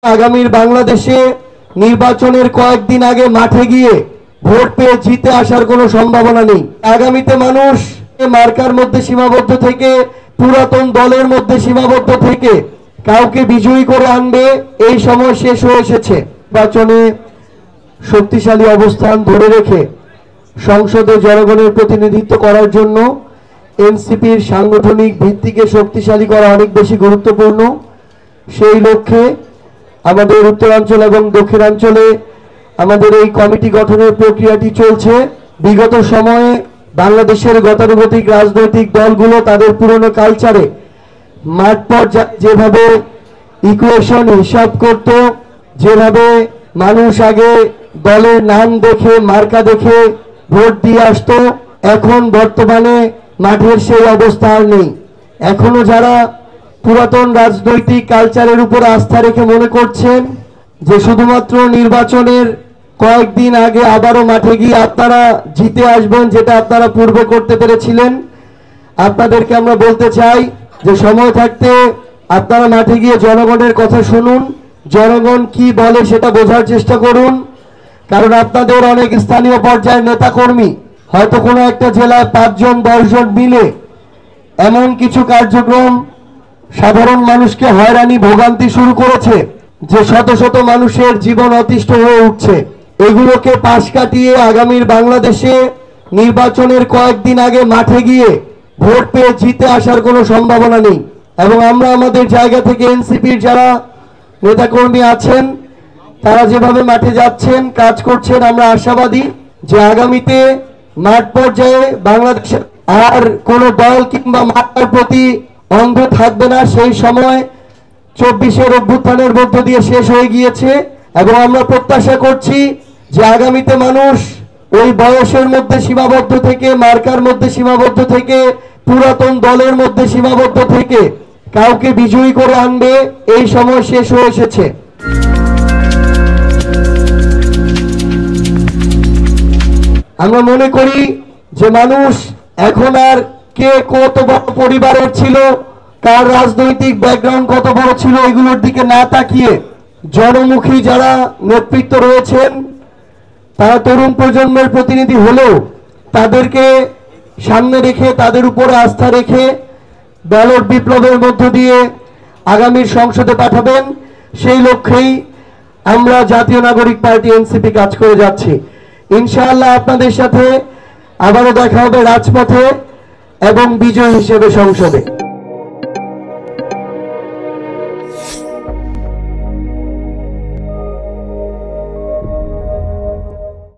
আগামীর বাংলাদেশে নির্বাচনের কয়েকদিন আগে মাঠে গিয়ে ভোট পেয়ে জিতে আসার কোনো সম্ভাবনা নেই। আগামীতে মানুষ মার্কার মধ্যে সীমাবদ্ধ থেকে, পুরাতন দলের মধ্যে সীমাবদ্ধ থেকে কাউকে বিজয়ী করে আনবে, এই সময় শেষ হয়ে এসেছে। নির্বাচনে শক্তিশালী অবস্থান ধরে রেখে সংসদে জনগণের প্রতিনিধিত্ব করার জন্য এনসিপির সাংগঠনিক ভিত্তিকে শক্তিশালী করা অনেক বেশি গুরুত্বপূর্ণ। সেই লক্ষ্যে আমাদের উত্তরাঞ্চল এবং দক্ষিণাঞ্চলে আমাদের এই কমিটি গঠনের প্রক্রিয়াটি চলছে। বিগত সময়ে বাংলাদেশের গতানুগতিক রাজনৈতিক দলগুলো তাদের পুরনো কালচারে মাঠ পর্যায়ে যেভাবে ইকুয়েশন হিসাব করত, যেভাবে মানুষ আগে দলের নাম দেখে, মার্কা দেখে ভোট দিয়ে আসতো, এখন বর্তমানে মাঠের সেই অবস্থা আর নেই। এখনো যারা পুরাতন রাজনৈতিক কালচারের উপর আস্থা রেখে মনে করছেন যে শুধুমাত্র নির্বাচনের কয়েকদিন আগে আবারও মাঠে গিয়ে আপনারা জিতে আসবেন, যেটা আপনারা পূর্বে করতে পেরেছিলেন, আপনাদেরকে আমরা বলতে চাই যে সময় থাকতে আপনারা মাঠে গিয়ে জনগণের কথা শুনুন, জনগণ কি বলে সেটা বোঝার চেষ্টা করুন। কারণ আপনাদের অনেক স্থানীয় পর্যায়ের নেতাকর্মী হয়তো কোনো একটা জেলায় 5 জন 10 জন মিলে এমন কিছু কার্যক্রম সাধারণ মানুষকে হয়রানি ভোগান্তি শুরু করেছে যে শত শত মানুষের জীবন অতিষ্ঠ হয়ে উঠছে। এগুলোকে পাশ কাটিয়ে আগামীর বাংলাদেশে নির্বাচনের কয়েকদিন আগে মাঠে গিয়ে ভোট পেয়ে জিতে আসার কোনো সম্ভাবনা নেই। এবং আমরা আমাদের জায়গা থেকে এনসিপির যারা নেতাকর্মী আছেন তারা যেভাবে মাঠে যাচ্ছেন, কাজ করছেন, আমরা আশাবাদী যে আগামীতে মাঠ পর্যায়ে বাংলাদেশের আর কোনো দল কিংবা মাঠের প্রতি অন্ধ থাকবে না। সেই সময় 24-এর অভ্যুত্থানের মধ্য দিয়ে শেষ হয়ে গিয়েছে এবং আমরা প্রত্যাশা করছি যে আগামীতে মানুষ ওই বয়সের মধ্যে সীমাবদ্ধ থেকে, মার্কার মধ্যে সীমাবদ্ধ থেকে, পুরাতন দলের মধ্যে সীমাবদ্ধ থেকে কাউকে বিজয়ী করে আনবে, এই সময় শেষ হয়ে এসেছে। আমরা মনে করি যে মানুষ এখন আর কে কত বড় পরিবারের ছিল, কার রাজনৈতিক ব্যাকগ্রাউন্ড কত বড় ছিল, এগুলোর দিকে না তাকিয়ে জনমুখী যারা নেতৃত্ব রয়েছেন তারা তরুণ প্রজন্মের প্রতিনিধি হলেও তাদেরকে সামনে রেখে, তাদের উপরে আস্থা রেখে ব্যালট বিপ্লবের মধ্য দিয়ে আগামীর সংসদে পাঠাবেন, সেই লক্ষ্যেই আমরা জাতীয় নাগরিক পার্টি এনসিপি কাজ করে যাচ্ছি। ইনশাআল্লাহ আপনাদের সাথে আবারও দেখা হবে রাজপথে এবং বিজয় হিসেবে সংসদে।